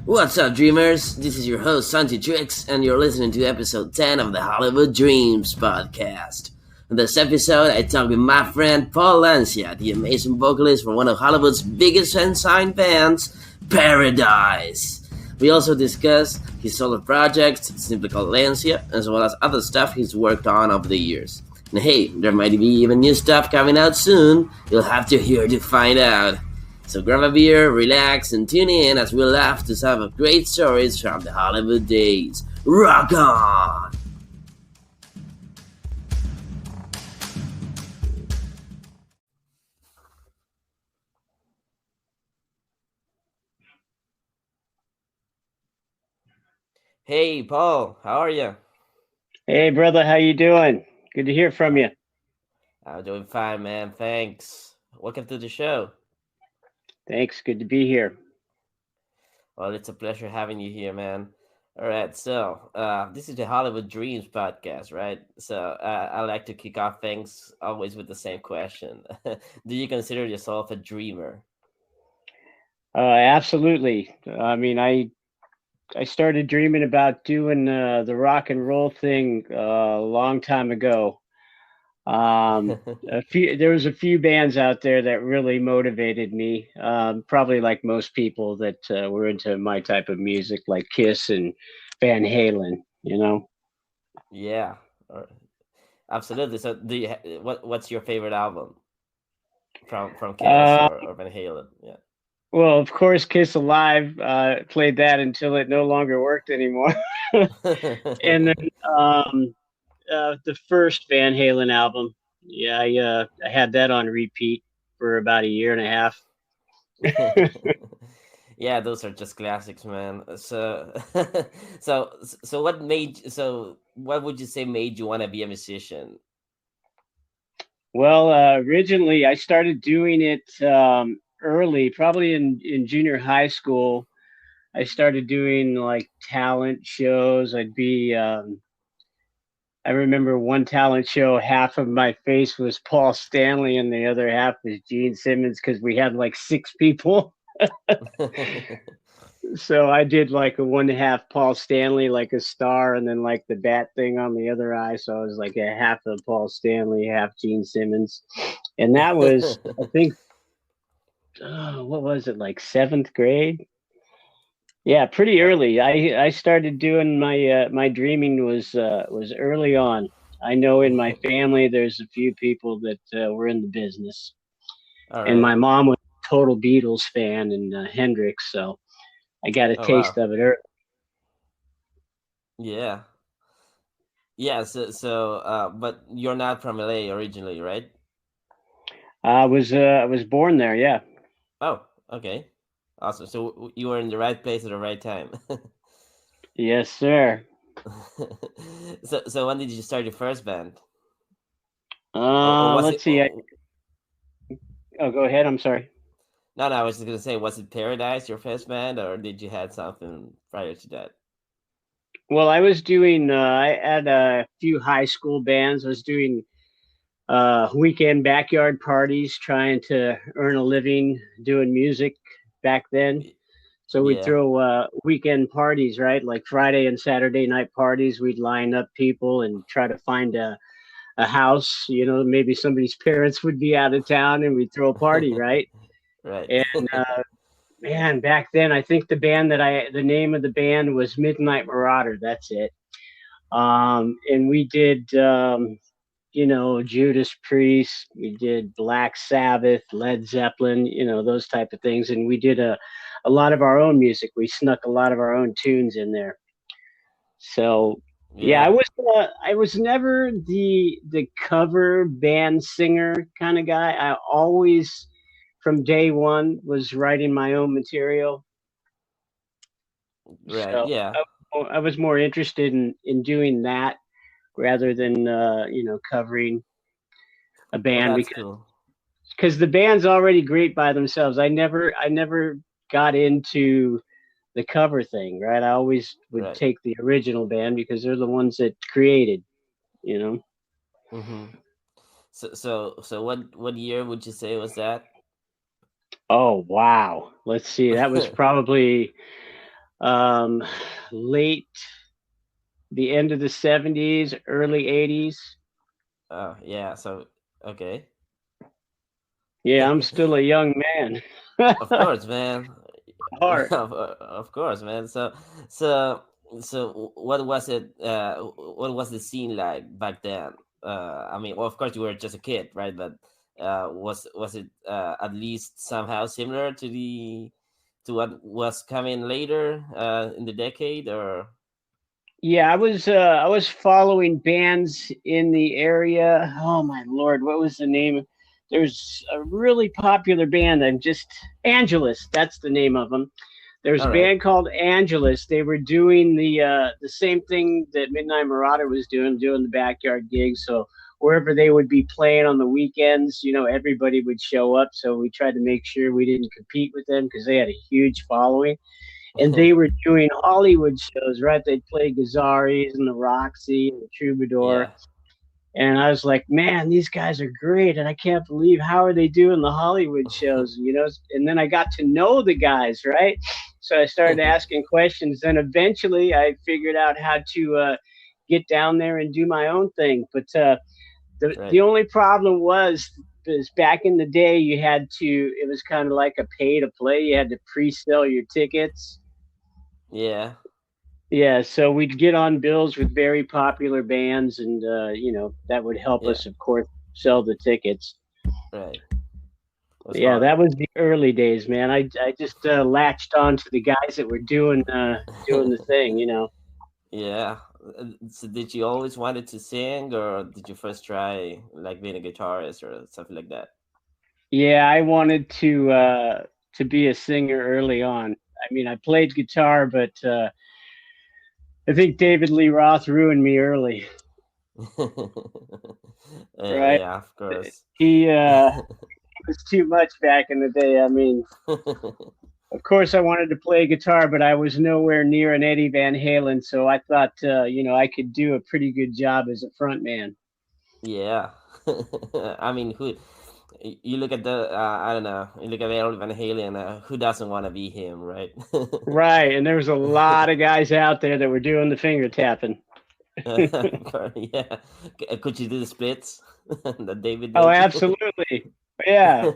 What's up, dreamers? This is your host, Santi Trix, and you're listening to episode 10 of the Hollywood Dreams podcast. In this episode, I talk with my friend Paul Lancia, the amazing vocalist for one of Hollywood's biggest unsigned bands, Paradise. We also discuss his solo projects, simply called Lancia, as well as other stuff he's worked on over the years. And hey, there might be even new stuff coming out soon. You'll have to hear to find out. So grab a beer, relax, and tune in as we laugh to some of great stories from the Hollywood days. Rock on! Hey, Paul, how are you? Hey, brother, how you doing? Good to hear from you. I'm doing fine, man. Thanks. Welcome to the show. Thanks. Good to be here. Well, it's a pleasure having you here, man. All right, so this is the Hollywood Dreams podcast, right? So I like to kick off things always with the same question. Do you consider yourself a dreamer? Absolutely. I mean, I started dreaming about doing the rock and roll thing a long time ago. There was a few bands out there that really motivated me. Probably like most people that were into my type of music, like Kiss and Van Halen. Yeah, absolutely. So, what's your favorite album from Kiss Uh, or Van Halen? Yeah. well, of course, Kiss Alive. Played that until it no longer worked anymore. And then the first Van Halen album. Yeah, I had that on repeat for about a year and a half. Yeah, those are just classics, man. So, what would you say made you want to be a musician? Well, originally I started doing it early, probably in junior high school. I started doing like talent shows. I remember one talent show, half of my face was Paul Stanley and the other half was Gene Simmons because we had like six people. So I did like a one half Paul Stanley, like a star, and then like the bat thing on the other eye. So I was like a half of Paul Stanley, half Gene Simmons. And that was, I think, what was it, like seventh grade? Yeah, pretty early. I started doing my dreaming was early on. I know in my family there's a few people that were in the business, All and right. my mom was a total Beatles fan and Hendrix, so I got a Oh taste wow. of it early. Yeah. Yeah. But you're not from LA originally, right? I was born there. Yeah. Oh, okay. Awesome. So you were in the right place at the right time. Yes, sir. So when did you start your first band? Or was it? Let's see. Oh, go ahead. I'm sorry. No, no. I was just gonna say, was it Paradise your first band, or did you had something prior to that? Well, I was doing. I had a few high school bands. I was doing weekend backyard parties, trying to earn a living doing music back then. Y- So we'd Yeah. throw weekend parties, right? Like Friday and Saturday night parties. We'd line up people and try to find a house. Maybe somebody's parents would be out of town, and we'd throw a party, right? Right. And man, back then, I think the name of the band was Midnight Marauder. That's it. And we did, Judas Priest, we did Black Sabbath, Led Zeppelin, those type of things. And we did a lot of our own music. We snuck a lot of our own tunes in there. So yeah, Yeah. I was never the cover band singer kind of guy. I always from day one was writing my own material. Right. So Yeah. I was more interested in doing that rather than covering a Well, band that's because cool. the band's already great by themselves. I never got into the cover thing, right? I always would Right. take the original band because they're the ones that created, you know. Mm-hmm. So what year would you say was that? Oh wow. Let's see. That was probably um, late the end of the 70s, early 80s. Oh, yeah. So, okay. Yeah, I'm still a young man. Of course, man. Heart. Of course, man. So, what was it? What was the scene like back then? I mean, well, of course, you were just a kid, right? But was it at least somehow similar to the to what was coming later in the decade, or? Yeah, I was following bands in the area. Oh my lord, what was the name? There's a really popular band. I'm just Angelus. That's the name of them. There's a All right. band called Angelus. They were doing the same thing that Midnight Marauder was doing the backyard gigs. So wherever they would be playing on the weekends, everybody would show up. So we tried to make sure we didn't compete with them because they had a huge following, and they were doing Hollywood shows, right? They'd play Gazzarri's and the Roxy and the Troubadour. Yeah. And I was like, man, these guys are great. And I can't believe how are they doing the Hollywood shows, And then I got to know the guys, right? So I started asking questions. Then eventually I figured out how to get down there and do my own thing. But the Right. only problem was is back in the day, it was kind of like a pay to play. You had to pre-sell your tickets. Yeah. Yeah, so we'd get on bills with very popular bands, and that would help Yeah. us, of course, sell the tickets. Right. Was Yeah, hard. that was the early days, man. I just latched on to the guys that were doing the thing. Yeah. So did you always wanted to sing, or did you first try like being a guitarist or something like that? Yeah, I wanted to be a singer early on. I mean, I played guitar, but I think David Lee Roth ruined me early, right? Yeah, of course. He was too much back in the day. I mean, of course, I wanted to play guitar, but I was nowhere near an Eddie Van Halen, so I thought, I could do a pretty good job as a front man. Yeah. I mean, who you look at the I don't know, you look at Earl Van Halen, who doesn't want to be him, right? Right, and there was a lot of guys out there that were doing the finger tapping. Yeah. Could you do the splits that David Oh, did? absolutely. Yeah,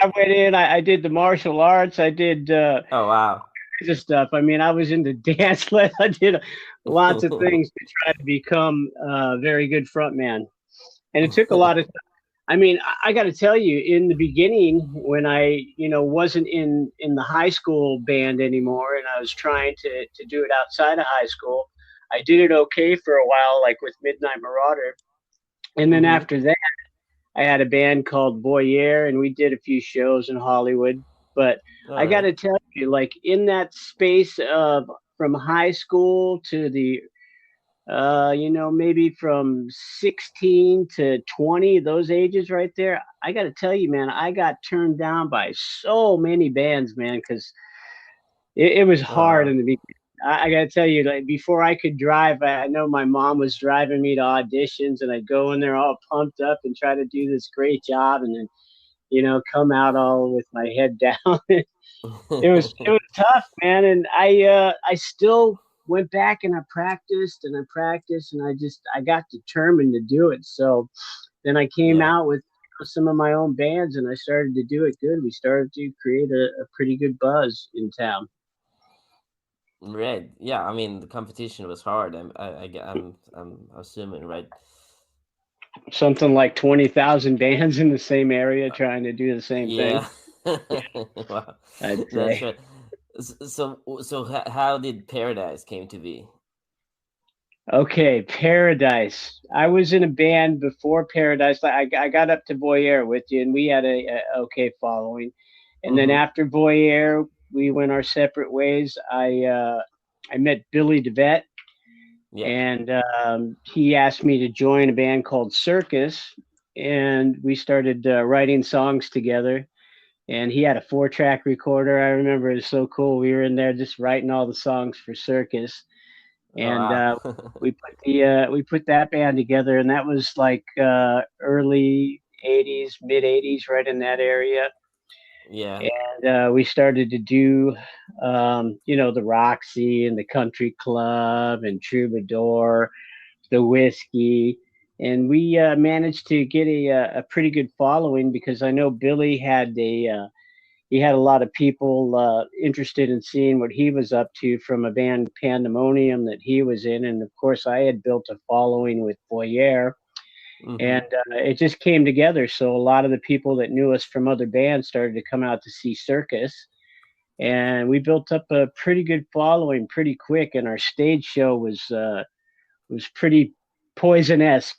I went in. I did the martial arts. I did Oh, wow. kinds of stuff. I mean, I was into dance. I did lots of things to try to become a very good front man, and it took a lot of. I mean, I got to tell you, in the beginning, when I, wasn't in the high school band anymore, and I was trying to do it outside of high school, I did it okay for a while, like with Midnight Marauder, and then Mm-hmm. after that, I had a band called Boyer, and we did a few shows in Hollywood. But All I got right. to tell you, like in that space of from high school to the maybe from 16 to 20, those ages right there. I got to tell you, man, I got turned down by so many bands, man, because it was Oh, hard wow. in the beginning. I got to tell you, like before I could drive, I know my mom was driving me to auditions, and I'd go in there all pumped up and try to do this great job, and then come out all with my head down. It was tough, man, and I still went back and I practiced and I got determined to do it. So then I came Yeah. out with some of my own bands and I started to do it good. We started to create a pretty good buzz in town. Right. Yeah. I mean, the competition was hard. I'm assuming, right? Something like 20,000 bands in the same area trying to do the same thing. Yeah. Wow. I'd That's say. right. So how did Paradise came to be? Okay, Paradise. I was in a band before Paradise. I got up to Boyer with you, and we had a okay following. And then Mm-hmm. after Boyer, we went our separate ways. I met Billy DeVette, Yeah. and he asked me to join a band called Circus, and we started writing songs together. And he had a 4-track recorder. I remember it was so cool. We were in there just writing all the songs for Circus, Oh, and wow. we put that band together, and that was like early '80s, mid '80s, right in that area. Yeah. And we started to do, the Roxy and the Country Club and Troubadour, the Whiskey. And we managed to get a pretty good following because I know Billy had he had a lot of people interested in seeing what he was up to from a band Pandemonium that he was in. And of course, I had built a following with Foyer, Mm-hmm. and it just came together. So a lot of the people that knew us from other bands started to come out to see Circus, and we built up a pretty good following pretty quick. And our stage show was pretty poisonous.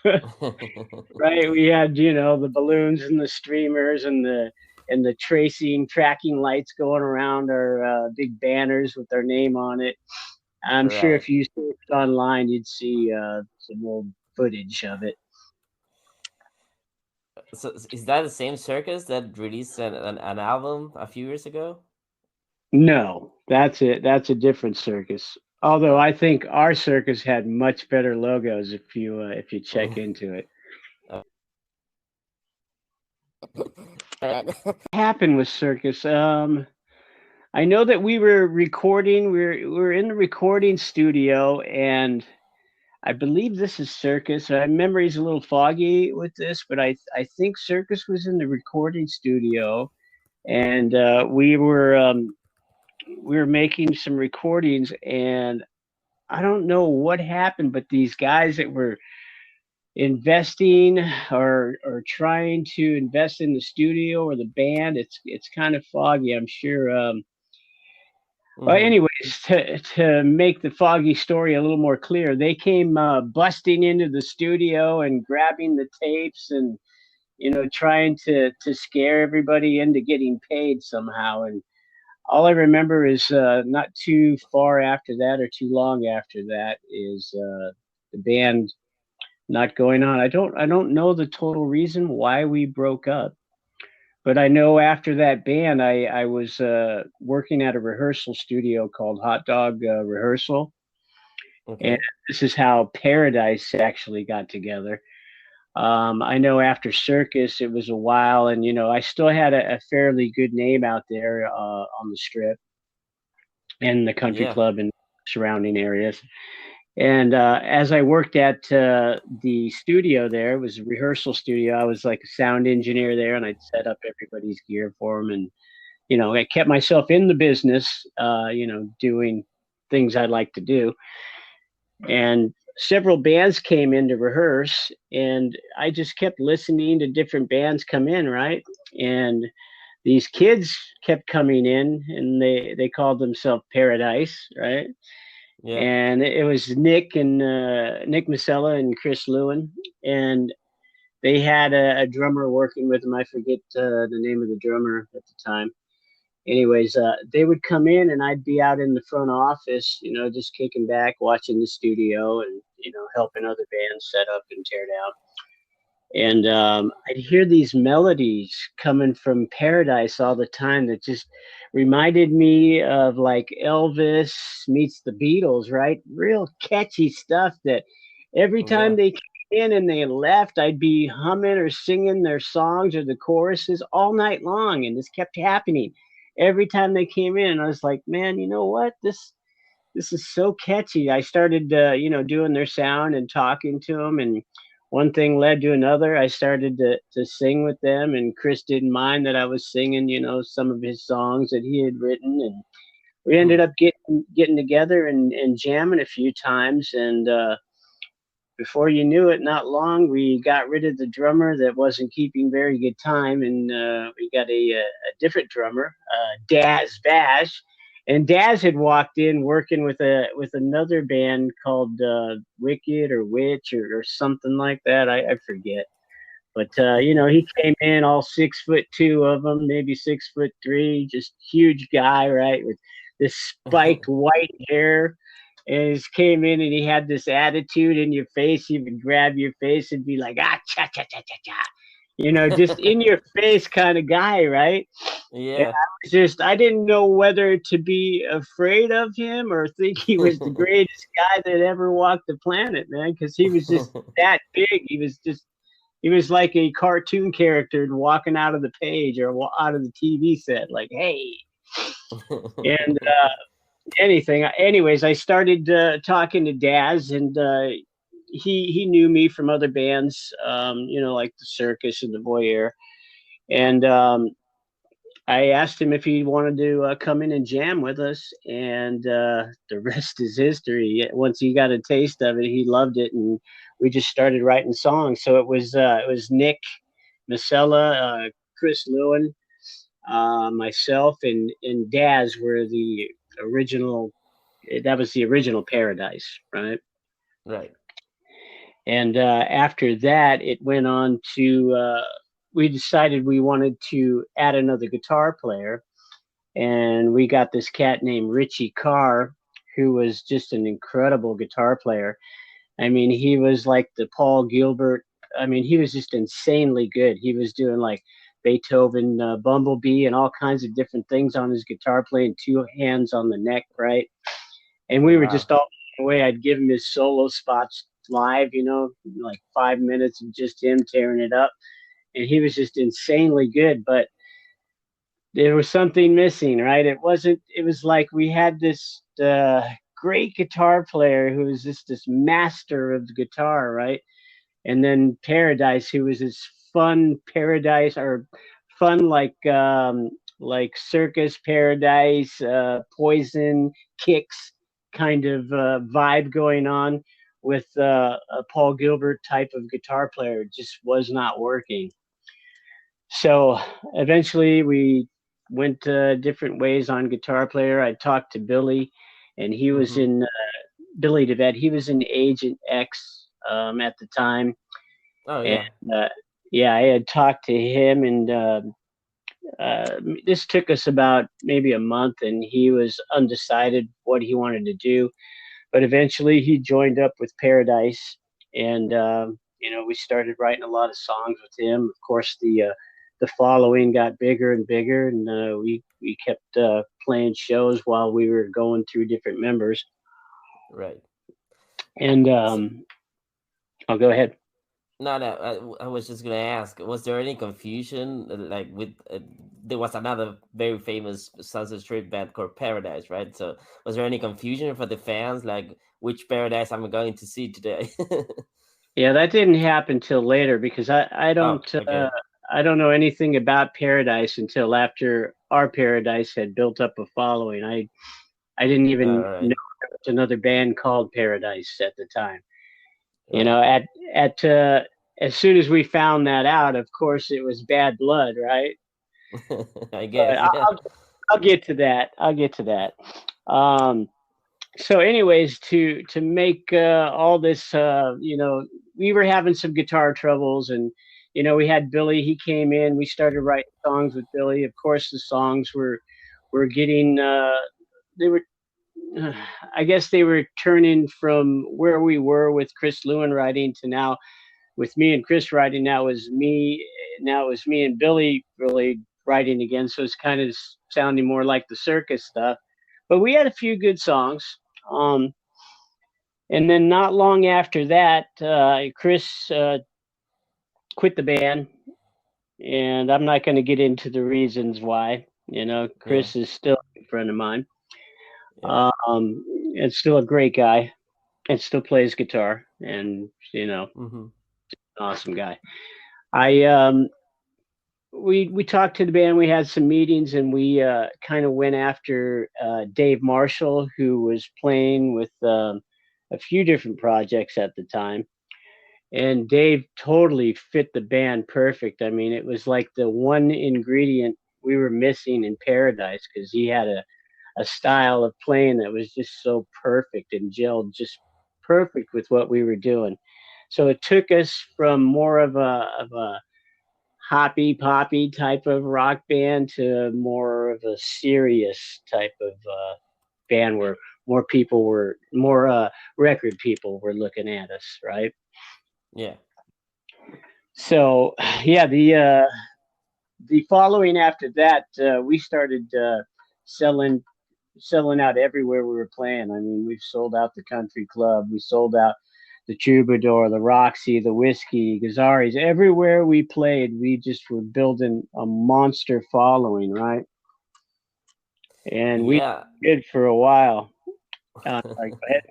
Right, we had the balloons and the streamers and the tracking lights going around our big banners with our name on it. I'm sure Right. if you searched online, you'd see some old footage of it. So is that the same circus that released an album a few years ago? No, that's it. That's a different circus. Although Oh. I think our circus had much better logos if you check into it. Oh. What happened with circus? I know that we were recording. We were in the recording studio, and I believe this is Circus. My memory's a little foggy with this, but I think Circus was in the recording studio, and we were making some recordings, and I don't know what happened, but these guys that were investing or trying to invest in the studio or the band, it's kind of foggy. I'm sure. Well, Mm-hmm. anyways, to make the foggy story a little more clear, they came busting into the studio and grabbing the tapes and trying to scare everybody into getting paid somehow. And all I remember is not too far after that or too long after that is the band not going on. I don't know the total reason why we broke up. But I know after that band, I was working at a rehearsal studio called Hot Dog Rehearsal, and Okay. this is how Paradise actually got together. I know after Circus, it was a while, and I still had a fairly good name out there on the Strip and the country Yeah. club and surrounding areas. And as I worked at the studio there, it was a rehearsal studio. I was like a sound engineer there, and I'd set up everybody's gear for them, and I kept myself in the business, doing things I like to do. And several bands came in to rehearse, and I just kept listening to different bands come in, right? And these kids kept coming in, and they called themselves Paradise, right? Yeah. And it was Nick Masella and Chris Lewin, and they had a drummer working with them. I forget the name of the drummer at the time. Anyways, they would come in and I'd be out in the front office, just kicking back, watching the studio and, helping other bands set up and tear down. And I'd hear these melodies coming from Paradise all the time that just reminded me of like Elvis meets the Beatles, right? Real catchy stuff that every time Yeah. they came in and they left, I'd be humming or singing their songs or the choruses all night long. And this kept happening every time they came in. I was like, man, you know what? This is so catchy. I started, doing their sound and talking to them, and one thing led to another. I started to sing with them, and Chris didn't mind that I was singing, some of his songs that he had written, and we ended up getting together and jamming a few times, and before you knew it, not long, we got rid of the drummer that wasn't keeping very good time, and we got a different drummer, Daz Bash. And Daz had walked in working with another band called Wicked or Witch or something like that. I forget. But he came in all 6'2" of them, maybe 6'3", just huge guy, right, with this spiked white hair, and he just came in and he had this attitude in your face. He would grab your face and be like, cha cha cha cha cha, just in your face kind of guy, right? And Yeah. I didn't know whether to be afraid of him or think he was the greatest guy that ever walked the planet, man, because he was just that big. He was just he was like a cartoon character walking out of the page or out of the TV set, like, hey. And anyways, I started talking to Daz, and he knew me from other bands, like the Circus and the Voyeur. And I asked him if he wanted to come in and jam with us, and the rest is history. Once he got a taste of it, he loved it, and we just started writing songs. So it was Nick Masella, Chris Lewin, myself, and Daz were the original. That was the original Paradise, right? Right. And after that, it went on to. We decided we wanted to add another guitar player, and we got this cat named Richie Carr, who was just an incredible guitar player. I mean, he was like the Paul Gilbert. I mean, he was just insanely good. He was doing like Beethoven, Bumblebee, and all kinds of different things on his guitar, playing two hands on the neck, right? And we were Wow. just all the way. I'd give him his solo spots live, like 5 minutes of just him tearing it up. And he was just insanely good, but there was something missing, right? It was like we had this great guitar player who was just this master of the guitar, right? And then Paradise, who was this fun Paradise, or fun like Circus, Paradise, Poison, Kicks kind of vibe going on with a Paul Gilbert type of guitar player. It just was not working. So eventually we went different ways on guitar player. I talked to Billy, and he was in Billy DeVette. He was in Agent X at the time. Oh yeah. And yeah, I had talked to him, and this took us about maybe a month, and he was undecided what he wanted to do. But eventually he joined up with Paradise, and we started writing a lot of songs with him. Of course, the following got bigger and bigger, and we kept playing shows while we were going through different members. Right. And I'll go ahead. No, I was just gonna ask, was there any confusion? Like with there was another very famous Sunset Strip band called Paradise, right? So was there any confusion for the fans, like which Paradise I'm going to see today? Yeah, that didn't happen till later, because I Oh, don't okay. I don't know anything about Paradise until after our Paradise had built up a following. I didn't All even right. know there was another band called Paradise at the time. Right. At as soon as we found that out, of course it was bad blood, right? I But guess, yeah. I'll get to that. I'll get to that. Um, so, anyways, to make all this, we were having some guitar troubles, and we had Billy. He came in. We started writing songs with Billy. Of course, the songs were getting they were. I guess they were turning from where we were with Chris Lewin writing to now with me and Chris writing. Now it was me and Billy really writing again. So it's kind of sounding more like the Circus stuff. But we had a few good songs. Um, and then not long after that, Chris quit the band, and I'm not going to get into the reasons why. Yeah. Chris is still a friend of mine, Yeah. and still a great guy, and still plays guitar, and Mm-hmm. awesome guy. I we talked to the band. We had some meetings, and we kind of went after Dave Marshall, who was playing with a few different projects at the time. And Dave totally fit the band perfect. I mean, it was like the one ingredient we were missing in Paradise, because he had a style of playing that was just so perfect and gelled just perfect with what we were doing. So it took us from more of a hoppy poppy type of rock band to more of a serious type of band, where more record people were looking at us, right? Yeah. So yeah, the following after that, we started selling selling out everywhere we were playing. I mean, we've sold out the country club, we sold out the Troubadour, the Roxy, the Whiskey, Gazzarri's. Everywhere we played, we just were building a monster following, right? And we Yeah. did for a while. Sorry, go ahead.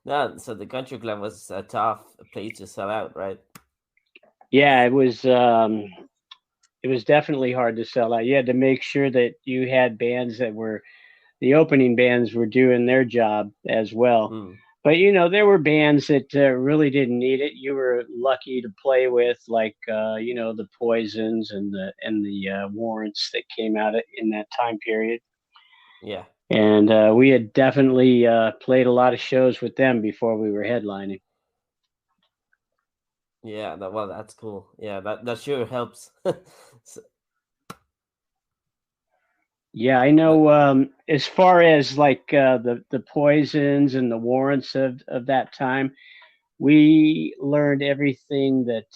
No, so the country club was a tough place to sell out, right? Yeah, it was. It was definitely hard to sell out. You had to make sure that you had bands that were the opening bands were doing their job as well. Mm. But there were bands that really didn't need it. You were lucky to play with, like the Poisons and the Warrants that came out in that time period. Yeah. And we had definitely played a lot of shows with them before we were headlining. Yeah, well, that's cool. Yeah, that sure helps. So, Yeah, I but know. As far as like the Poisons and the Warrants of that time, we learned everything that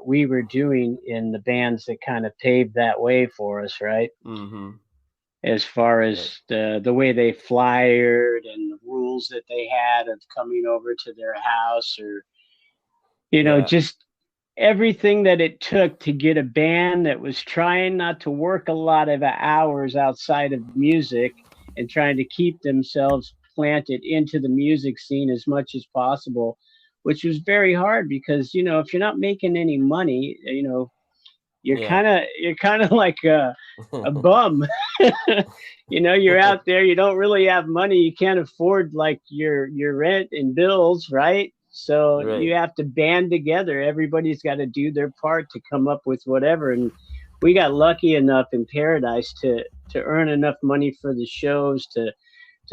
we were doing in the bands that kind of paved that way for us, right? mm-hmm. As far Right. as the way they flyered and the rules that they had of coming over to their house, or Yeah. just everything that it took to get a band that was trying not to work a lot of hours outside of music and trying to keep themselves planted into the music scene as much as possible, which was very hard because if you're not making any money, Yeah. you're kind of like a bum. You're out there, you don't really have money, you can't afford like your rent and bills, right? So Right. you have to band together. Everybody's got to do their part to come up with whatever. And we got lucky enough in Paradise to earn enough money for the shows to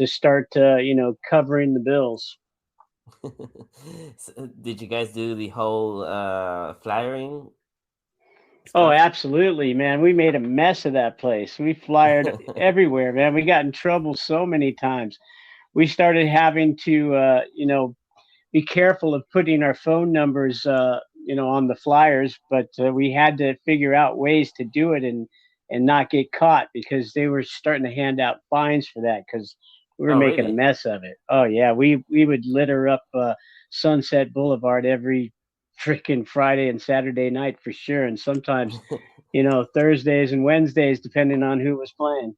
start covering the bills. So, did you guys do the whole flyering Oh, stuff? absolutely, man. We made a mess of that place. We flyered everywhere, man. We got in trouble so many times. We started having to, be careful of putting our phone numbers, on the flyers, but we had to figure out ways to do it and not get caught because they were starting to hand out fines for that because we were Oh, making a really? mess of it. Oh yeah, we would litter up Sunset Boulevard every freaking Friday and Saturday night for sure, and sometimes Thursdays and Wednesdays depending on who was playing.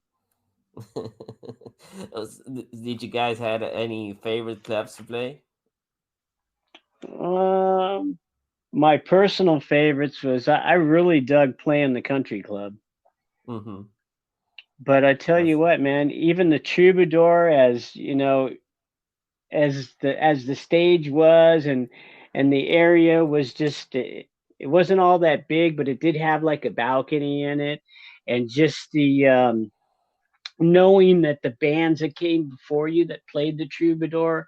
Did you guys had any favorite clubs to play? Um, my personal favorites was I really dug playing the country club. Mm-hmm. But I tell you That's what, man, even the Troubadour, as as the stage was, and the area was just it wasn't all that big, but it did have like a balcony in it, and just the knowing that the bands that came before you that played the Troubadour,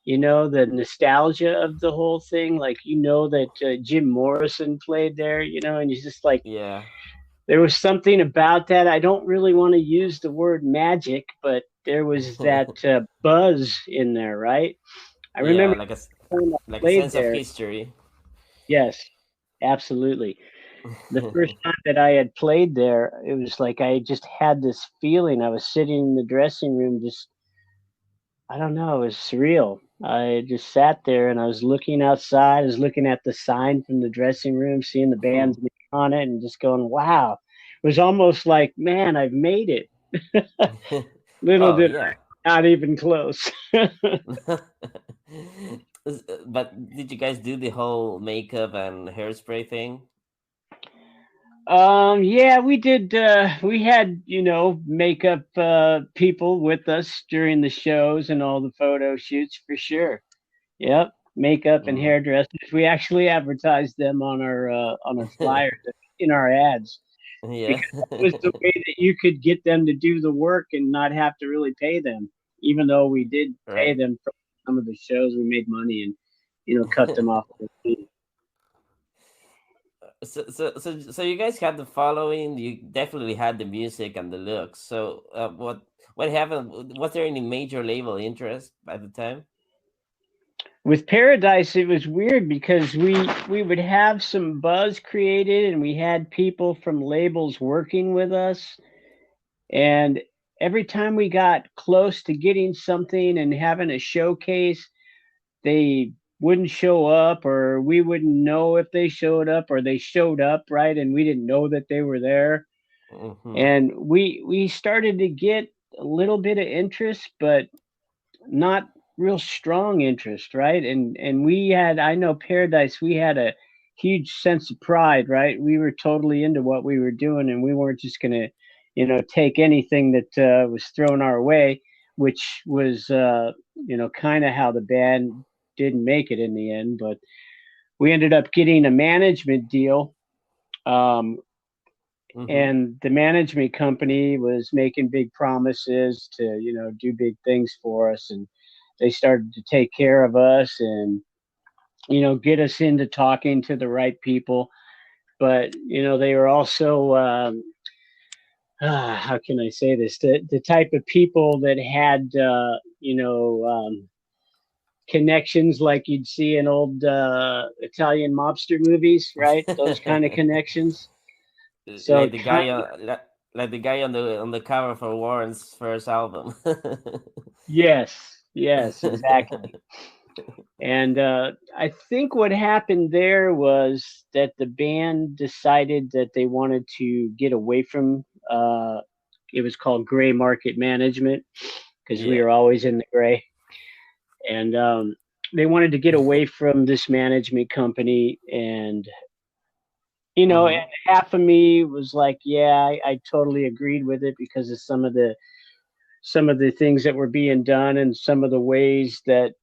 the nostalgia of the whole thing, like that Jim Morrison played there, and you just like yeah. there was something about that. I don't really want to use the word magic, but there was that buzz in there, right? I Yeah, remember the time I like a played sense of there. history. Yes, absolutely. The first time that I had played there, it was like I just had this feeling. I was sitting in the dressing room, just, I don't know, it was surreal. I just sat there and I was looking outside. I was looking at the sign from the dressing room, seeing the band's name on it, and just going, wow. It was almost like, man, I've made it. Little Oh did yeah. I, not even close. But did you guys do the whole makeup and hairspray thing? Yeah, we did. We had, makeup people with us during the shows and all the photo shoots for sure. Yep, makeup and Mm. hairdressers. We actually advertised them on our flyers in our ads Yeah. because that was the way that you could get them to do the work and not have to really pay them. Even though we did pay Right. them for some of the shows, we made money and cut them off their fee. So you guys had the following. You definitely had the music and the looks. So what happened? Was there any major label interest at the time? With Paradise, it was weird because we would have some buzz created, and we had people from labels working with us, and every time we got close to getting something and having a showcase, they wouldn't show up, or we wouldn't know if they showed up, or they showed up, right, and we didn't know that they were there. Mm-hmm. And we started to get a little bit of interest, but not real strong interest, right? And we had, I know Paradise, we had a huge sense of pride, right? We were totally into what we were doing, and we weren't just gonna, take anything that was thrown our way, which was, kind of how the band didn't make it in the end. But we ended up getting a management deal. Um, Mm-hmm. and the management company was making big promises to, do big things for us, and they started to take care of us and, get us into talking to the right people. But they were also, how can I say this, the type of people that had, connections like you'd see in old Italian mobster movies, right? Those kind of connections. So Like the kind guy on like the guy on the cover for Warren's first album. Yes, yes, exactly. And I think what happened there was that the band decided that they wanted to get away from, it was called gray market management, because we Yeah. were always in the gray. And they wanted to get away from this management company. And, and Mm-hmm. half of me was like, yeah, I totally agreed with it because of some of the things that were being done, and some of the ways that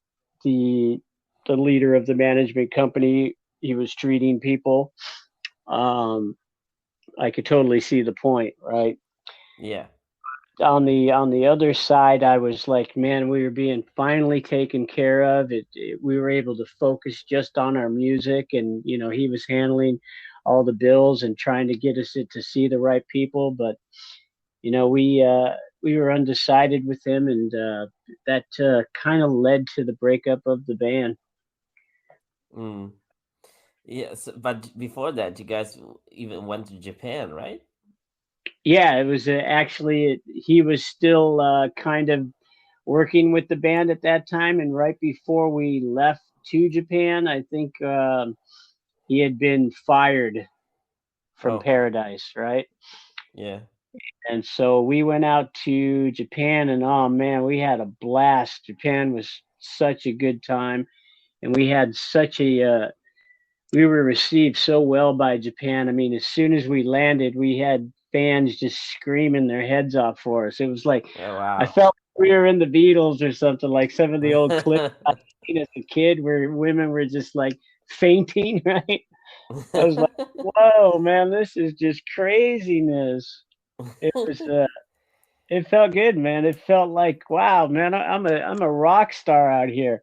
the the leader of the management company, he was treating people. Um, I could totally see the point, right? Yeah. On the other side, I was like, man, we were being finally taken care of. We were able to focus just on our music, and he was handling all the bills and trying to get us to see the right people. But we were undecided with him, and that kind of led to the breakup of the band. Mm. Yes, but before that, you guys even went to Japan, right? Yeah, it was actually, he was still kind of working with the band at that time, and right before we left to Japan, I think he had been fired from Oh, Paradise, right? yeah. And so we went out to Japan, and oh man, we had a blast. Japan was such a good time, and we had such a we were received so well by Japan. I mean, as soon as we landed, we had fans just screaming their heads off for us. It was like Oh, I wow. felt like we were in the Beatles or something, like some of the old clips I've seen as a kid where women were just like fainting, right? I was like, whoa, man, this is just craziness. It was it felt good, man. It felt like, wow, man, I'm a rock star out here.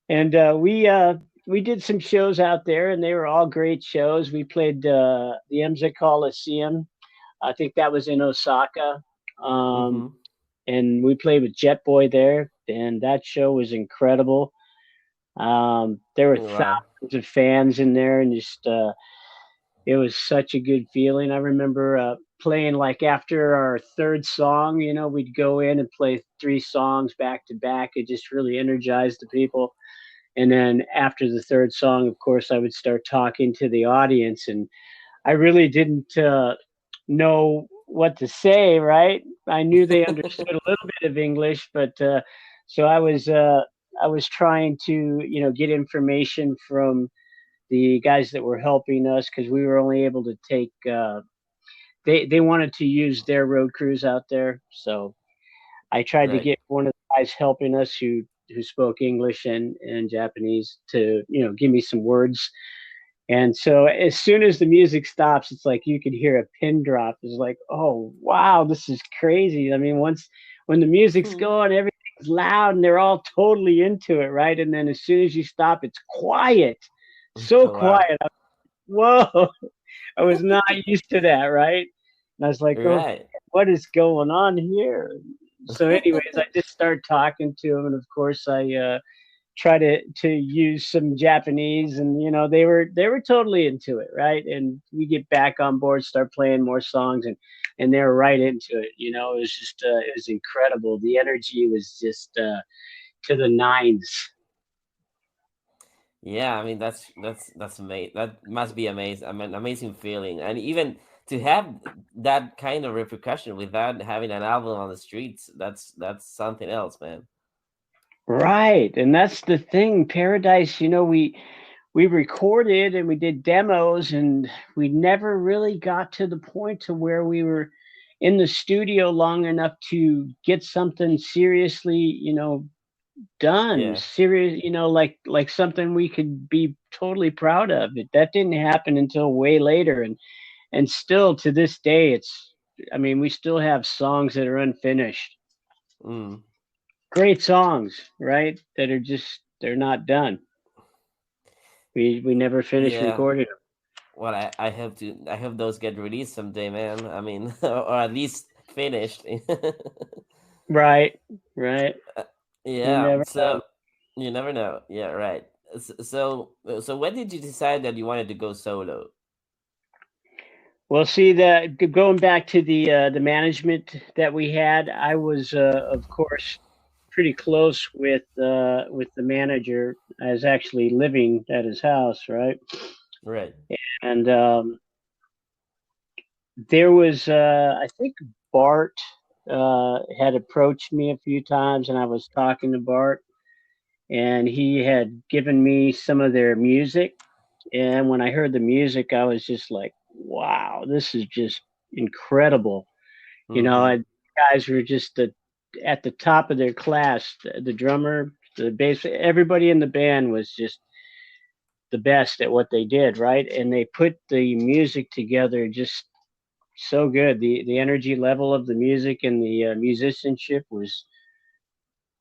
And we did some shows out there, and they were all great shows. We played the Emsa Coliseum. I think that was in Osaka. Um, Mm-hmm. and we played with Jet Boy there, and that show was incredible. There were Wow. thousands of fans in there, and just it was such a good feeling. I remember playing, like, after our third song, we'd go in and play three songs back to back. It just really energized the people. And then after the third song, of course, I would start talking to the audience, and I really didn't know what to say. Right? I knew they understood a little bit of English, but so I was trying to get information from the guys that were helping us, because we were only able to take. They wanted to use their road crews out there, so I tried to Right. get one of the guys helping us who spoke English and Japanese to give me some words. And so as soon as the music stops, it's like you could hear a pin drop. It's like, oh wow, this is crazy. I mean, when the music's going, everything's loud and they're all totally into it, right? And then as soon as you stop, it's quiet, so Oh, wow. quiet. Whoa, I was not used to that, right? And I was like, oh, Right. what is going on here? So, anyways, I just started talking to him, and of course, I try to use some Japanese, and they were totally into it, right? And we get back on board, start playing more songs, and they were right into it. It was just it was incredible. The energy was just to the nines. Yeah, I mean that's amazing. That must be amazing. I mean, amazing feeling, and even to have that kind of repercussion without having an album on the streets, that's something else, man. Right. And that's the thing. Paradise, we recorded and we did demos, and we never really got to the point to where we were in the studio long enough to get something seriously, done. Yeah, Serious, like something we could be totally proud of. That didn't happen until way later, and still to this day it's, I mean, we still have songs that are unfinished. mm, Great songs, right? That are just, they're not done. We never finished yeah. recording them. Well, I hope those get released someday, man. I mean, or at least finished. Right, right. You Yeah. never know. So you never know. Yeah, right. So when did you decide that you wanted to go solo? Well, see, going back to the management that we had, I was, of course, pretty close with the manager. I was actually living at his house, right? Right. And there was, I think Bart had approached me a few times, and I was talking to Bart, and he had given me some of their music. And when I heard the music, I was just like, wow, this is just incredible. Mm-hmm. Guys were just at the top of their class. The drummer, the bass, everybody in the band was just the best at what they did, right? And they put the music together just so good. The energy level of the music and the musicianship was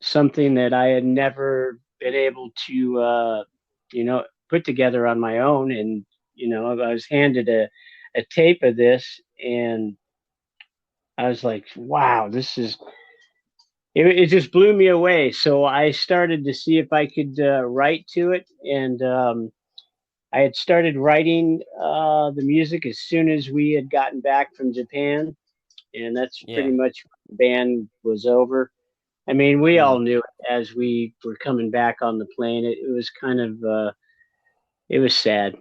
something that I had never been able to, put together on my own. And I was handed a tape of this, and I was like, wow, this is. It just blew me away. So I started to see if I could write to it, and I had started writing the music as soon as we had gotten back from Japan, and that's pretty Yeah. much when the band was over. I mean, we all Mm. knew it as we were coming back on the plane. It was kind of, it was sad.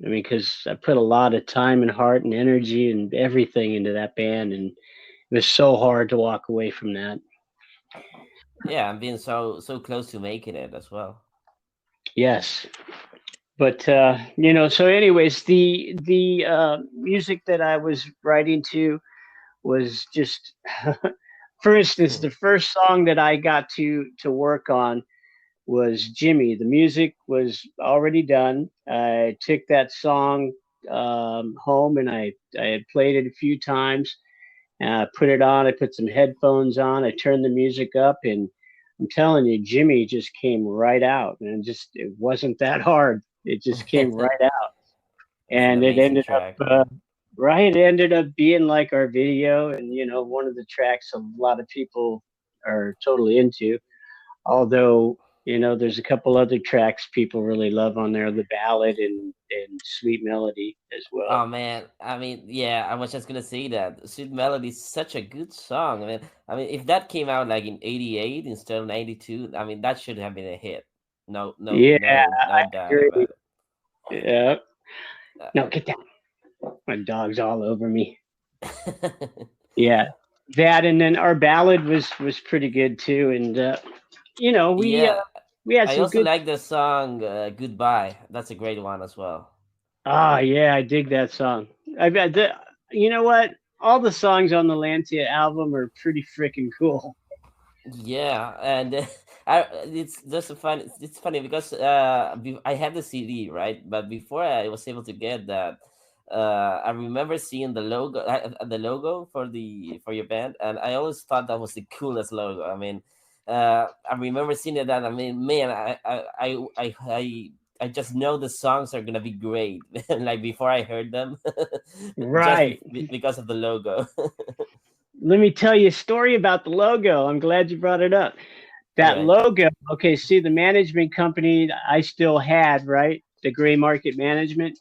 I mean, because I put a lot of time and heart and energy and everything into that band, and it was so hard to walk away from that. Yeah, I'm being so close to making it as well. Yes, but so anyways, the music that I was writing to was just, for instance, the first song that I got to work on was Jimmy. The music was already done. I took that song home, and I had played it a few times. Put it on. I put some headphones on. I turned the music up, and I'm telling you, Jimmy just came right out, and just it wasn't that hard. It just came right out, That's an and it amazing ended up track, man. right. It ended up being like our video, and one of the tracks a lot of people are totally into. Although, there's a couple other tracks people really love on there, the ballad and Sweet Melody as well. Oh man, I mean, yeah, I was just gonna say that Sweet Melody is such a good song. I mean, if that came out like in '88 instead of '92, I mean, that should have been a hit. No, no, Yeah, no I doubt agree. about it. Yeah. No, get down. My dog's all over me. Yeah. That, and then our ballad was pretty good too. And you know, we uh Yeah, we had I some also good. like the song "Goodbye." That's a great one as well. Ah, yeah, I dig that song. You know what? All the songs on the Lancia album are pretty freaking cool. Yeah, and it's just a fun. It's funny because I had the CD, right, but before I was able to get that, I remember seeing the logo for the for your band, and I always thought that was the coolest logo. I mean, I remember seeing it, and I mean, man, I just know the songs are gonna be great. Like before I heard them, just Right. because of the logo. Let me tell you a story about the logo. I'm glad you brought it up. All That right. logo, okay, see, the management company I still had, right? The Gray Market Management,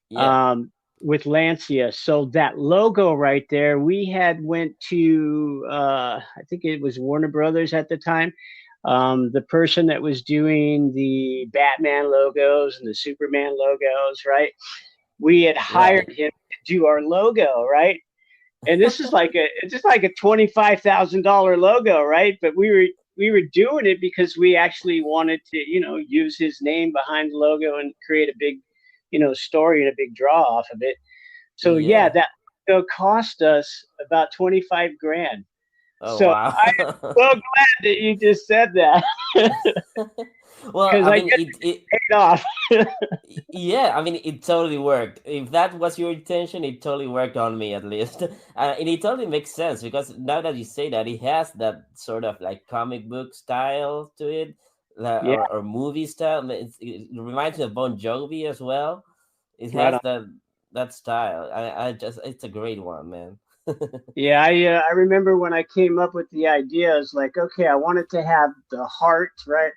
Yeah. um, with Lancia. So that logo right there, we had went to, I think it was Warner Brothers at the time. the person that was doing the Batman logos and the Superman logos, right? We had hired Right. him to do our logo, right? And this is like a it's just like a $25,000 logo, right? But we were doing it because we actually wanted to, use his name behind the logo and create a big, story and a big draw off of it. So yeah, Yeah. that logo cost us about 25 grand. Oh So wow. I'm so glad that you just said that Well, because I I mean, get paid off. yeah, I mean, it totally worked. If that was your intention, it totally worked on me at least. And it totally makes sense because now that you say that, it has that sort of like comic book style to it, Yeah, or movie style. I mean, it reminds me of Bon Jovi as well. It right has on. that style. I just, it's a great one, man. Yeah, I remember when I came up with the idea, I was like, okay, I wanted to have the heart, right?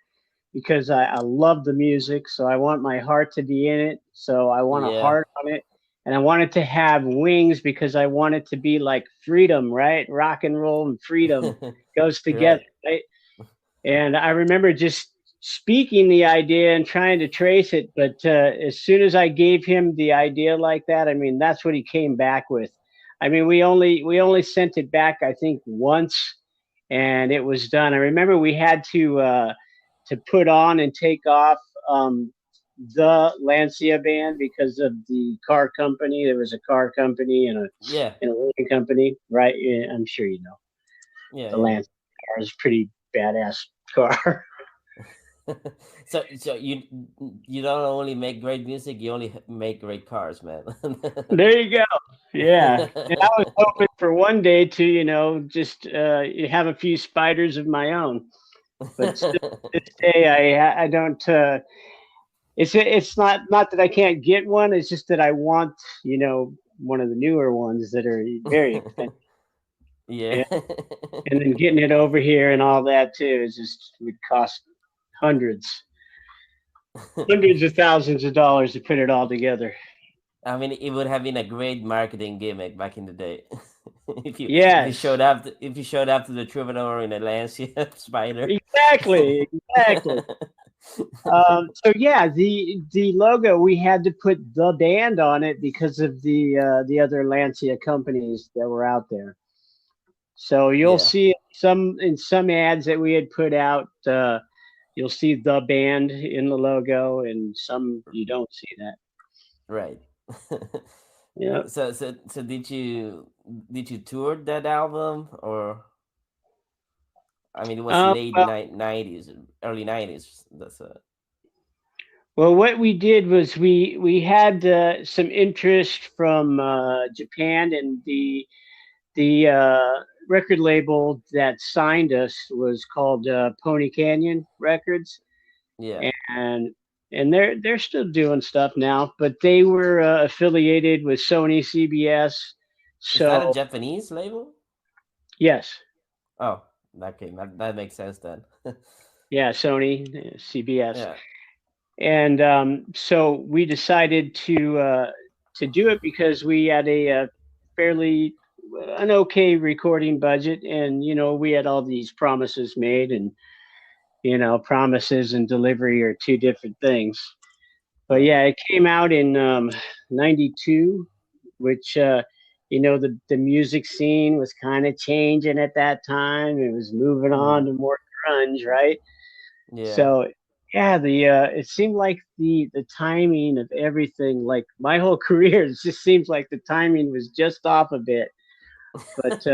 Because I love the music, so I want my heart to be in it. So I want a Yeah. heart on it, and I want it to have wings because I want it to be like freedom, right? Rock and roll and freedom goes together, Right. right? And I remember just speaking the idea and trying to trace it, but as soon as I gave him the idea like that, I mean, that's what he came back with. I mean, we only sent it back, I think, once, and it was done. I remember we had to put on and take off the Lancia band because of the car company. There was a car company and a Yeah. and a leasing company, right? Yeah, I'm sure you know Yeah. the Yeah. Lancia car is a pretty badass car. So you don't only make great music, you only make great cars, man. There you go. Yeah. And I was hoping for one day to, just have a few spiders of my own. But still, to this day, I don't. It's not that I can't get one. It's just that I want, one of the newer ones that are very expensive. Yeah. Yeah. And then getting it over here and all that too is just would cost hundreds, hundreds of thousands of dollars to put it all together. I mean, it would have been a great marketing gimmick back in the day. Yes, If you showed up to the Troubadour in a Lancia spider. exactly, exactly. So yeah, the logo we had to put the band on it because of the other Lancia companies that were out there. So you'll Yeah. see some in some ads that we had put out. You'll see the band in the logo, and some you don't see that. Right. Yeah. So did you tour that album, or I mean it was late Well, 90s, early 90s. well, what we did was we had some interest from Japan, and the record label that signed us was called Pony Canyon Records, Yeah. and they're still doing stuff now, but they were affiliated with Sony CBS. Is that a So Japanese label? yes, Oh, okay, that makes sense then. yeah, Sony CBS, Yeah. and so we decided to do it because we had a fairly an okay recording budget, and we had all these promises made, and promises and delivery are two different things. But Right. yeah, it came out in '92, which the music scene was kind of changing at that time. It was moving on Mm. to more grunge, right? Yeah. So yeah, the it seemed like the timing of everything, like my whole career, it just seems like the timing was just off a bit. But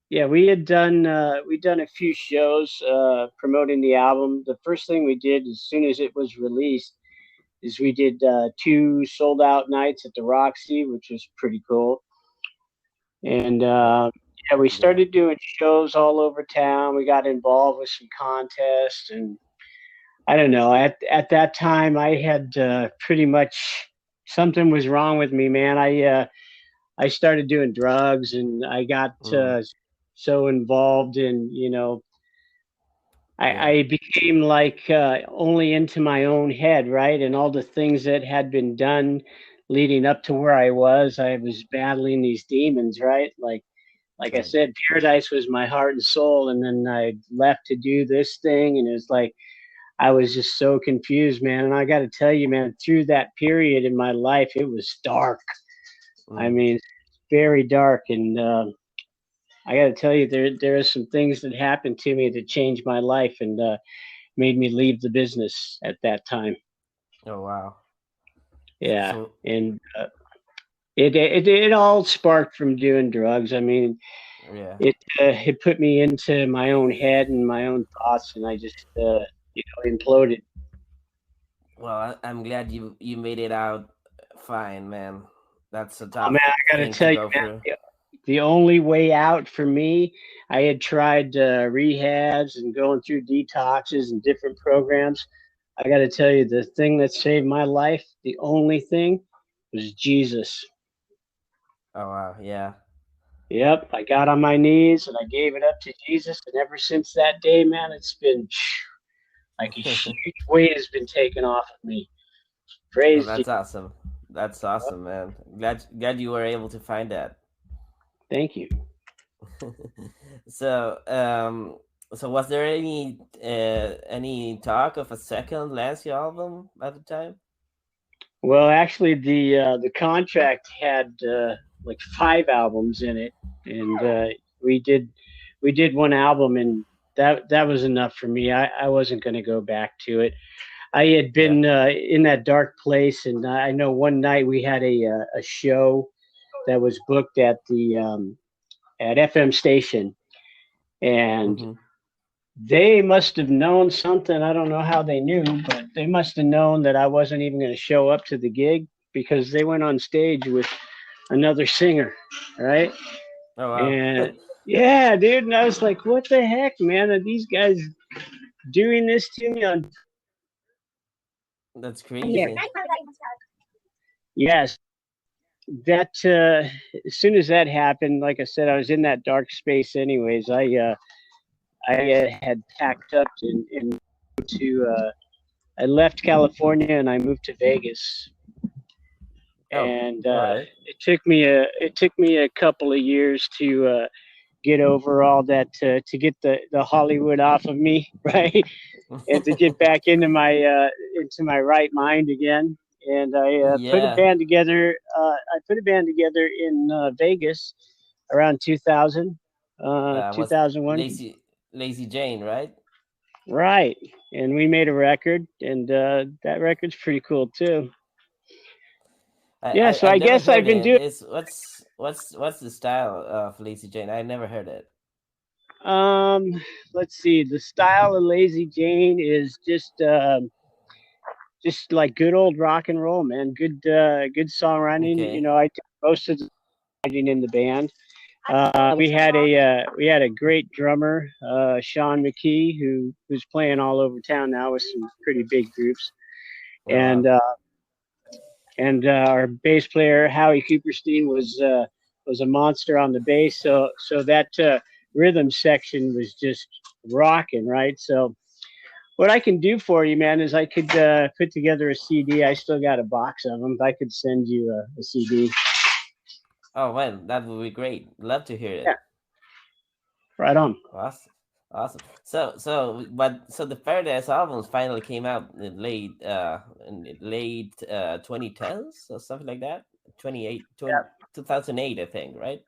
yeah, we done a few shows promoting the album. The first thing we did as soon as it was released is we did two sold out nights at the Roxy, which was pretty cool. And Oh, yeah, we yeah. started doing shows all over town. We got involved with some contests, and I don't know. At that time, I had pretty much something was wrong with me, man. I started doing drugs, and I got Mm. so involved in Yeah. I became like only into my own head, right? And all the things that had been done leading up to where I was battling these demons, right? Like like I Right. said, Paradise was my heart and soul, and then I left to do this thing, and it was like I was just so confused, man. And I got to tell you, man, through that period in my life, it was dark. I Mm. mean, very dark, and I got to tell you, there are some things that happened to me that changed my life and made me leave the business at that time. Oh wow. Yeah, So and it all sparked from doing drugs. I mean, yeah. it put me into my own head and my own thoughts, and I just imploded. Well, I'm glad you made it out fine, man. That's a Oh tough man, I got to thing to tell you, go man, through. the only way out for me, I had tried rehabs and going through detoxes and different programs. I got to tell you, the thing that saved my life, the only thing, was Jesus. Oh wow, yeah. Yep, I got on my knees and I gave it up to Jesus, and ever since that day, man, it's been like a huge weight has been taken off of me. Well, Praise that's Jesus. awesome. That's awesome, man. Glad you were able to find that. Thank you. so so was there any talk of a second Lancia album at the time? Well, actually, the contract had like 5 albums in it, and we did we did one album, and that was enough for me. I wasn't going to go back to it. I had Yeah. been in that dark place, and I know one night we had a show that was booked at FM station, and Mm-hmm. they must have known something. I don't know how they knew, but they must have known that I wasn't even going to show up to the gig because they went on stage with another singer, right? Oh wow. And yeah, dude, and I was like, what the heck, man? Are these guys doing this to me on? That's Yeah. crazy. Yes, that as soon as that happened, like I said, I was in that dark space. Anyways, I had packed up and to I left California and I moved to Vegas, Oh, and all right. it took me a couple of years to get over all that to get the Hollywood off of me, right, and to get back into my right mind again. And I put a Yeah. band together. I put a band together in Vegas around 2000, Was 2001. Lazy Jane, right? Right, and we made a record, and that record's pretty cool too. Yeah, so I've I never guess I've heard been it. doing. Is what's the style of Lazy Jane? I never heard it. Um, let's see. The style of Lazy Jane is just like good old rock and roll, man. Good songwriting. You Okay. know, I did most of the writing in the band. We had a great drummer, Sean McKee, who's playing all over town now with some pretty big groups, Oh and wow. our bass player Howie Cooperstein was a monster on the bass. So that rhythm section was just rocking, right? So what I can do for you, man, is I could put together a CD. I still got a box of them. I could send you a CD. Oh well, that would be great. Love to hear Yeah, it. right on. Awesome. Awesome. So the Paradise albums finally came out in late 2010s or something like that. 2008, I think, right?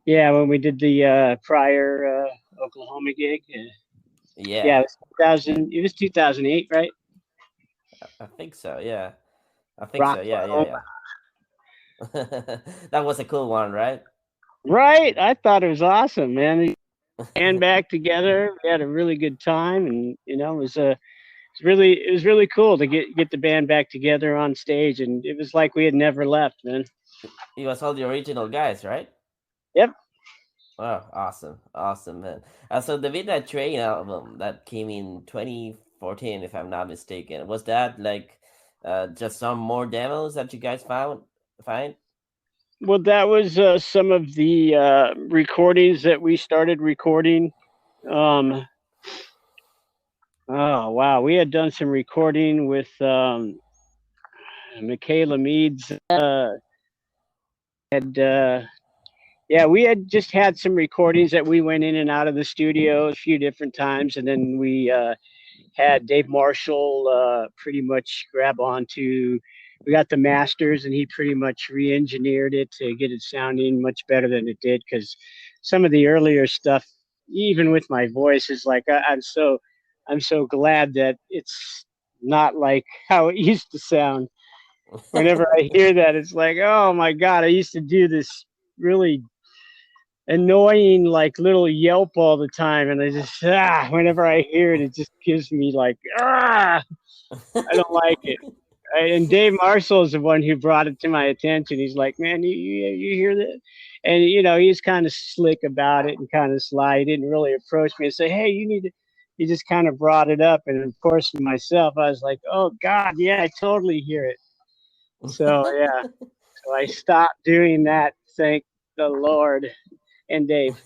Yeah, when we did the prior Oklahoma gig, yeah, Yeah, it was 2000. It was 2008, right? I think so. Yeah. I think so. Yeah, Rocklahoma. yeah, yeah. That was a cool one, right? Right. I thought it was awesome, man. And back together, we had a really good time, and it was really cool to get the band back together on stage, and it was like we had never left, man. It was all the original guys, right? Yep. Oh, awesome, awesome, man. So the Midnight Train album that came in 2014, if I'm not mistaken, was that like just some more demos that you guys find? Well, that was some of the recordings that we started recording. Um, oh wow, we had done some recording with Michaela Meads. Had Yeah, we had just had some recordings that we went in and out of the studio a few different times, and then we had Dave Marshall pretty much grab onto. We got the masters, and he pretty much re-engineered it to get it sounding much better than it did. Because some of the earlier stuff, even with my voice, is like I'm so glad that it's not like how it used to sound. Whenever I hear that, it's like, oh my god, I used to do this really annoying like little yelp all the time, and I just whenever I hear it, it just gives me like I don't like it. And Dave Marshall is the one who brought it to my attention. He's like, man, you hear that? And he's kind of slick about it and kind of sly. He didn't really approach me and say, hey, you need to. He just kind of brought it up, and of course, for myself, I was like, oh God, yeah, I totally hear it. So yeah, so I stopped doing that. Thank the Lord. And Dave.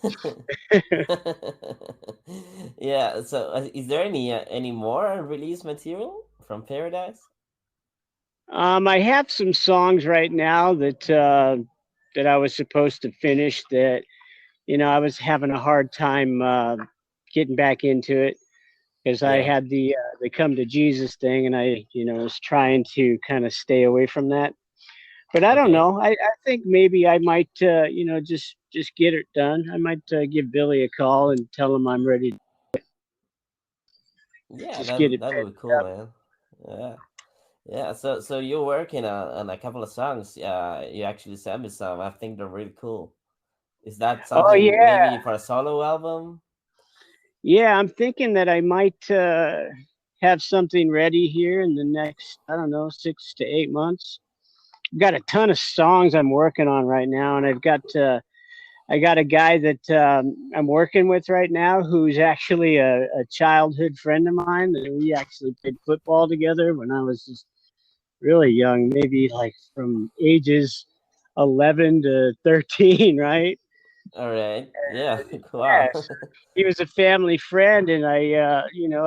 Yeah. So, is there any more unreleased material from Paradise? I have some songs right now that I was supposed to finish. That I was having a hard time getting back into it because I Yeah. had the come to Jesus thing, and I was trying to kind of stay away from that. But I don't Okay. know. I think maybe I might just get it done. I might give Billy a call and tell him I'm ready to Yeah, just get it that would be finished cool, up. man. Yeah. Yeah, so you're working on a couple of songs. You actually sent me some. I think they're really cool. Is that Oh something yeah, maybe for a solo album? yeah. I'm thinking that I might have something ready here in the next, I don't know, 6 to 8 months. I've got a ton of songs I'm working on right now, and I got a guy that I'm working with right now who's actually a childhood friend of mine. That we actually played football together when I was just really young, maybe like from ages 11 to 13, right? All right. Yeah. Yeah, Wow. so he was a family friend, and I,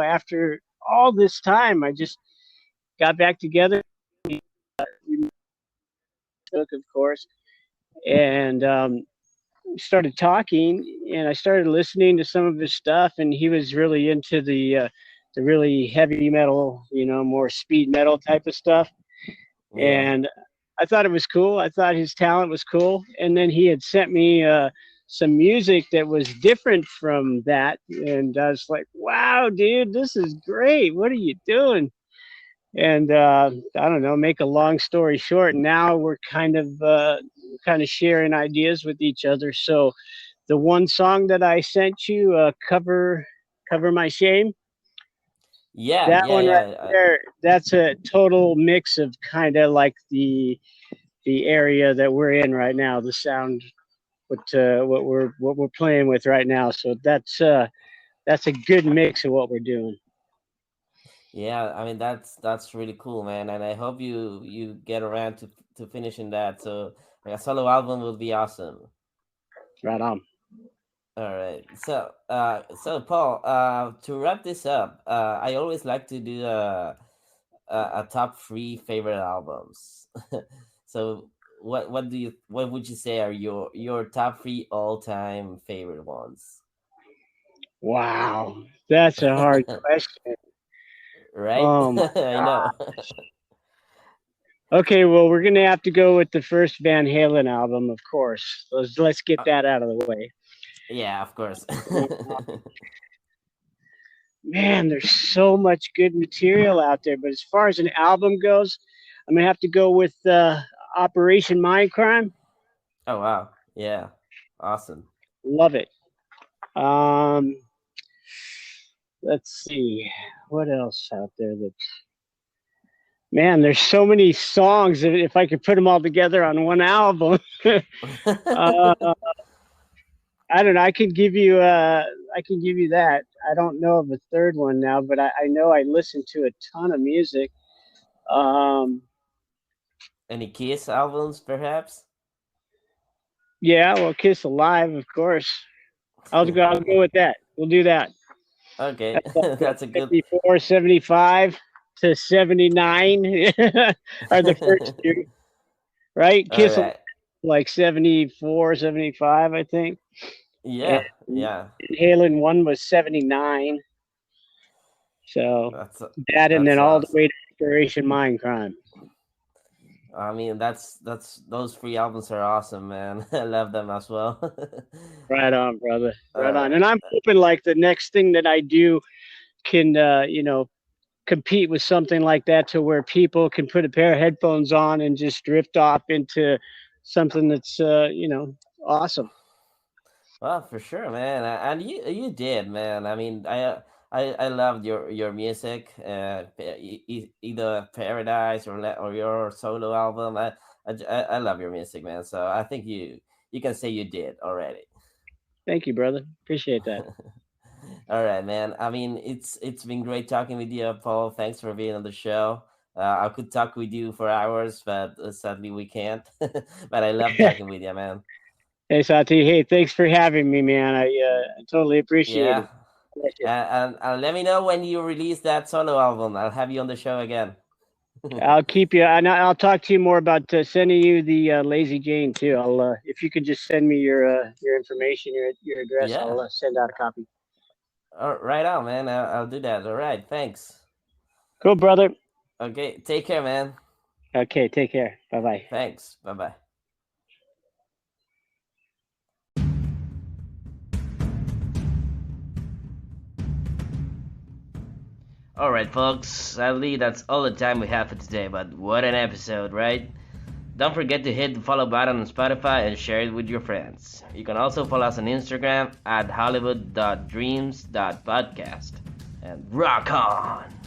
after all this time, I just got back together. We took, of course, and started talking, and I started listening to some of his stuff, and he was really into the really heavy metal, more speed metal type of stuff, Yeah. and I thought it was cool. I thought his talent was cool, and then he had sent me some music that was different from that, and I was like, "Wow, dude, this is great! What are you doing?" And I don't know. Make a long story short, now we're kind of sharing ideas with each other. So the one song that I sent you, cover my shame, Yeah. that Yeah. one right Yeah. there, that's a total mix of kind of like the area that we're in right now, the sound, what we're playing with right now. So that's a good mix of what we're doing. Yeah. I mean, that's really cool, man. And I hope you get around to finishing that. So like a solo album would be awesome. Right on. All right. So Paul, to wrap this up, I always like to do a top three favorite albums. So what would you say are your top three all time favorite ones? Wow, that's a hard question. Right? Oh my I know. god. Okay, well, we're gonna have to go with the first Van Halen album, of course. Let's get that out of the way. Yeah, of course. Man, there's so much good material out there, but as far as an album goes, I'm gonna have to go with Operation Mindcrime. Oh wow. Yeah. Awesome. Love it. Um, let's see what else out there. That man, there's so many songs that if I could put them all together on one album, uh, I don't know. I can give you that. I don't know of a third one now, but I know I listen to a ton of music. Um, Any Kiss albums, perhaps? yeah, well, Kiss Alive, of course. I'll go with that. We'll do that. Okay, That's like what, that's a good. 74, 75 to 79 are the first two, right? All Kiss right. like 74, 75, I think. And Yeah, yeah. Halen 1 was 79. So That's that, and then that's all the awesome. way to Operation Mindcrime. I mean, that's those three albums are awesome, man. I love them as well. Right on, brother. Right uh, on. And I'm hoping like the next thing that I do can, compete with something like that, to where people can put a pair of headphones on and just drift off into something that's, awesome. well, for sure, man. And you did, man. I mean, I loved your music. Either Paradise or your solo album. I love your music, man. So I think you can say you did already. Thank you, brother. Appreciate that. All right, man. I mean, it's been great talking with you, Paul. Thanks for being on the show. I could talk with you for hours, but sadly we can't. But I love talking with you, man. Hey, Sati. Hey, thanks for having me, man. I totally appreciate Yeah, it. Bless you. and let me know when you release that solo album. I'll have you on the show again. I'll keep you, and I'll talk to you more about sending you the Lazy Jane too. I'll if you could just send me your information, your address, Yeah. I'll send out a copy. Right on, man. I'll do that. All right. Thanks. Cool, brother. Okay. Take care, man. Okay, take care. Bye bye. Thanks. Bye bye. Alright, folks, sadly that's all the time we have for today, but what an episode, right? Don't forget to hit the follow button on Spotify and share it with your friends. You can also follow us on Instagram at hollywood.dreams.podcast. And rock on!